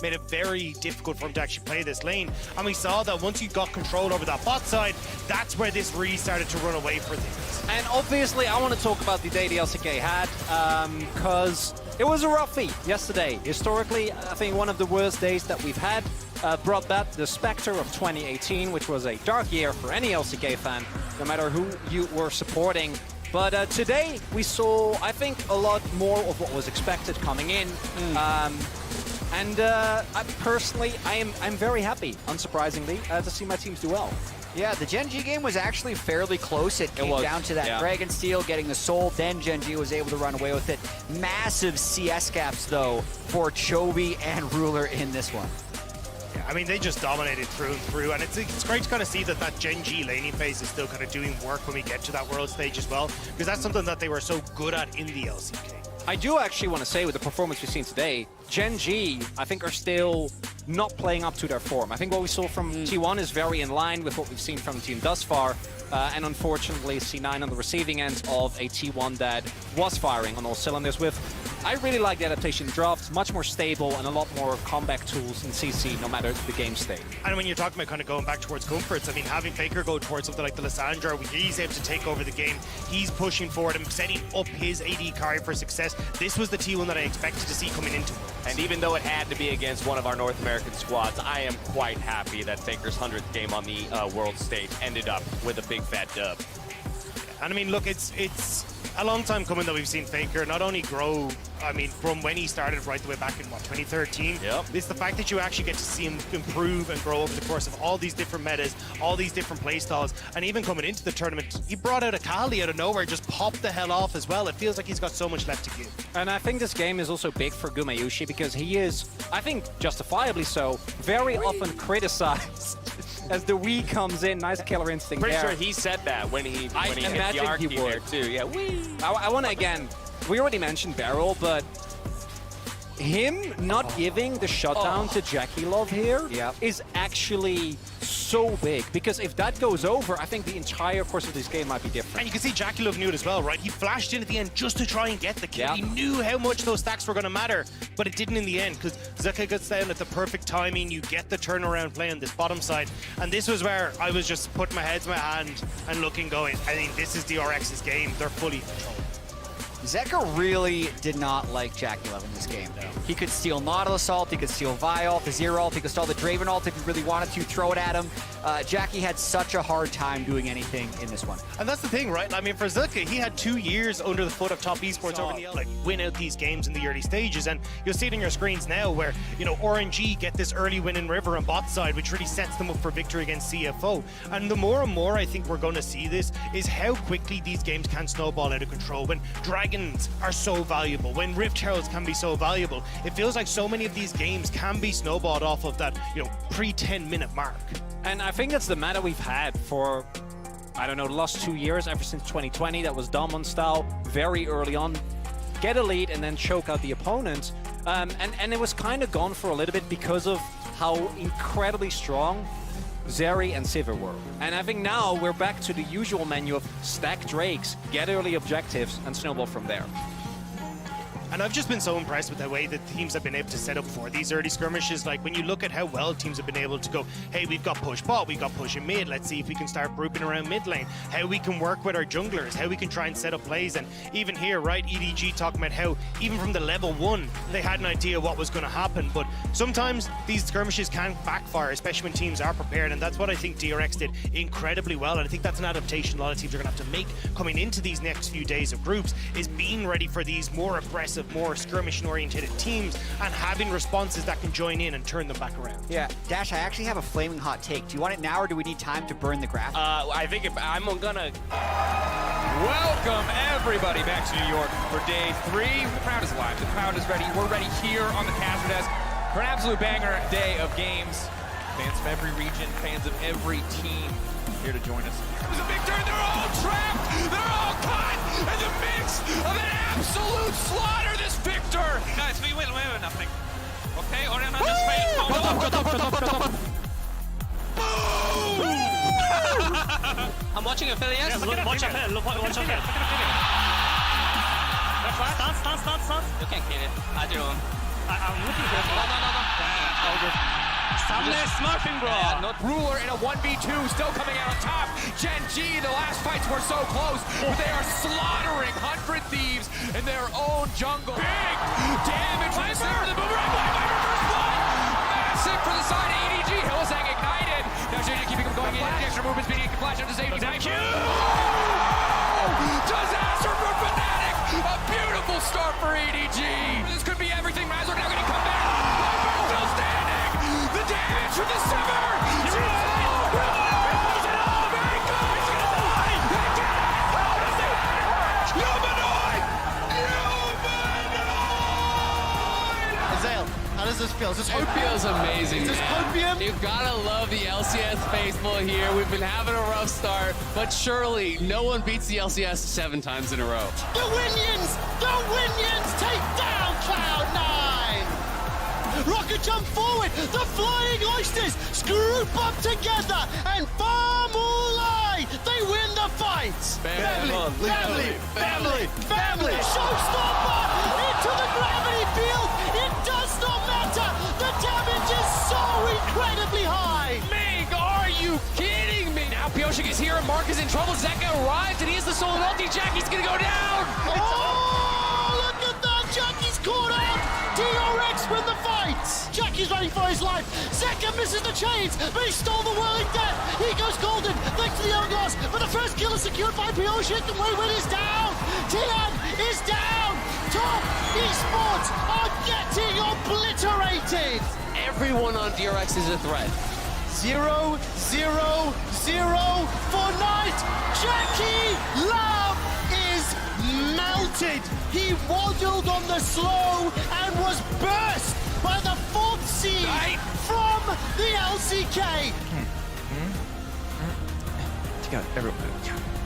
made it very difficult for him to actually play this lane. And we saw that once you got control over that bot side, that's where this really started to run away for things. And obviously, I want to talk about the day the LCK had, because it was a roughie yesterday. Historically, I think one of the worst days that we've had. Brought back the specter of 2018, which was a dark year for any LCK fan, no matter who you were supporting. But today, we saw, I think, a lot more of what was expected coming in. Personally, I'm very happy, unsurprisingly, to see my teams do well. Yeah, the Gen G game was actually fairly close. It came down to that Dragon Steel getting the soul, then Gen G was able to run away with it. Massive CS gaps, though, for Chovy and Ruler in this one. I mean, they just dominated through and through, and it's great to kind of see that Gen G laning phase is still kind of doing work when we get to that world stage as well, because that's something that they were so good at in the LCK. I do actually want to say, with the performance we've seen today, Gen G, I think, are still not playing up to their form. I think what we saw from T1 is very in line with what we've seen from the team thus far, and unfortunately, C9 on the receiving end of a T1 that was firing on all cylinders with. I really like the adaptation dropped, much more stable and a lot more comeback tools in CC no matter the game state. And when you're talking about kind of going back towards comforts, I mean, having Faker go towards something like the Lissandra, where he's able to take over the game, he's pushing forward and setting up his AD carry for success. This was the T1 that I expected to see coming into it. And even though it had to be against one of our North American squads, I am quite happy that Faker's 100th game on the world stage ended up with a big fat dub. And I mean, look, it's a long time coming that we've seen Faker not only grow, I mean, from when he started right the way back in, what, 2013? Yep. It's the fact that you actually get to see him improve and grow over the course of all these different metas, all these different playstyles, and even coming into the tournament, he brought out a Kali out of nowhere, just popped the hell off as well. It feels like he's got so much left to give. And I think this game is also big for Gumayushi because he is, I think justifiably so, very often criticized as the Wii comes in. Nice killer instinct Pretty there. sure he said that when he hit the imagine he Arcane there would. too. Yeah, wee. I want to, again, we already mentioned Beryl, but him not giving the shutdown to Jackie Love here is actually so big, because if that goes over, I think the entire course of this game might be different. And you can see Jackie Love knew it as well, right? He flashed in at the end just to try and get the kill. He knew how much those stacks were going to matter, but it didn't in the end, because Zuka gets down at the perfect timing. You get the turnaround play on this bottom side, and this was where I was just putting my head to my hand and looking, going, I think this is DRX's game. They're fully in control. Zeka really did not like Jackie Love in this game. No. He could steal Nautilus ult, he could steal Vi ult, the Zero ult, he could steal the Draven ult if he really wanted to, throw it at him. Jackie had such a hard time doing anything in this one. And that's the thing, right? I mean, for Zuka, he had 2 years under the foot of top esports over the like win out these games in the early stages, and you'll see it on your screens now where, you know, RNG get this early win in River and bot side, which really sets them up for victory against CFO. And the more and more I think we're going to see this is how quickly these games can snowball out of control. When Dragons are so valuable, when Rift Heralds can be so valuable, it feels like so many of these games can be snowballed off of that, you know, pre-10-minute mark. And I think that's the meta we've had for, I don't know, the last 2 years, ever since 2020. That was Damwon style, very early on. Get a lead and then choke out the opponent. And it was kind of gone for a little bit because of how incredibly strong Zeri and Sivir were. And I think now we're back to the usual menu of stack Drakes, get early objectives, and snowball from there. And I've just been so impressed with the way that teams have been able to set up for these early skirmishes. Like, when you look at how well teams have been able to go, hey, we've got push bot, we've got push in mid, let's see if we can start grouping around mid lane, how we can work with our junglers, how we can try and set up plays. And even here, right, EDG talking about how even from the level 1, they had an idea what was going to happen. But sometimes these skirmishes can backfire, especially when teams are prepared. And that's what I think DRX did incredibly well. And I think that's an adaptation a lot of teams are going to have to make coming into these next few days of groups, is being ready for these more aggressive, more skirmishing-oriented teams and having responses that can join in and turn them back around. Yeah, Dash, I actually have a flaming hot take. Do you want it now, or do we need time to burn the graph? I think I'm gonna... Welcome everybody back to New York for day 3. The crowd is live, the crowd is ready. We're ready here on the caster desk for an absolute banger day of games. Fans from every region, fans of every team here to join us. There's a big turn, they're all trapped, they're all caught in the mix of an absolute slaughter, this Victor! Guys, we will nothing. Okay, Oriana just failed. Boom! I'm watching Affiliates. Yes, watch Affiliate, watch Affiliate. Stance. You can kill it. I do. I'm looking for it. No. Smurfing, bro. Ruler in a 1v2, still coming out on top. Gen G, the last fights were so close, but they are slaughtering 100 Thieves in their own jungle. Big damage from the center of the boomerang. First blood. Massive for the side of EDG. Hillsang ignited. Now JJ keeping him going in. Extra movement speed. He can flash up to safety. Disaster for Fnatic. A beautiful start for EDG. This could be everything. Razor now going to come back. Viper still standing. The damage from the Simmer. How does this feel? Is this It feels amazing, Is this man. hopium? You've got to love the LCS faithful here. We've been having a rough start, but surely no one beats the LCS 7 times in a row. The Winions! The Winions take down Cloud9! Rocket jump forward! The Flying Oysters group up together and Family! They win the fight! Family! Showstopper! Into the gravity field! It does not matter! The damage is so incredibly high! Mig, are you kidding me? Now Pioshik is here and Mark is in trouble. Zeka arrives and he has the solo ulti. Jackie's gonna go down! Oh, look at that! Jackie's caught out! DRX win the fight! Jackie's running for his life. Zeka misses the chains, but he stole the whirling death. He goes golden, thanks to the hourglass. But the first kill is secured by Pioshik, and Wayward is down. Tian is down. Top esports are getting obliterated. Everyone on DRX is a threat. 0-0-0 for Knight. Jackie Love is melted. He waddled on the slow and was burst by the 4th seed from the LCK. Everyone.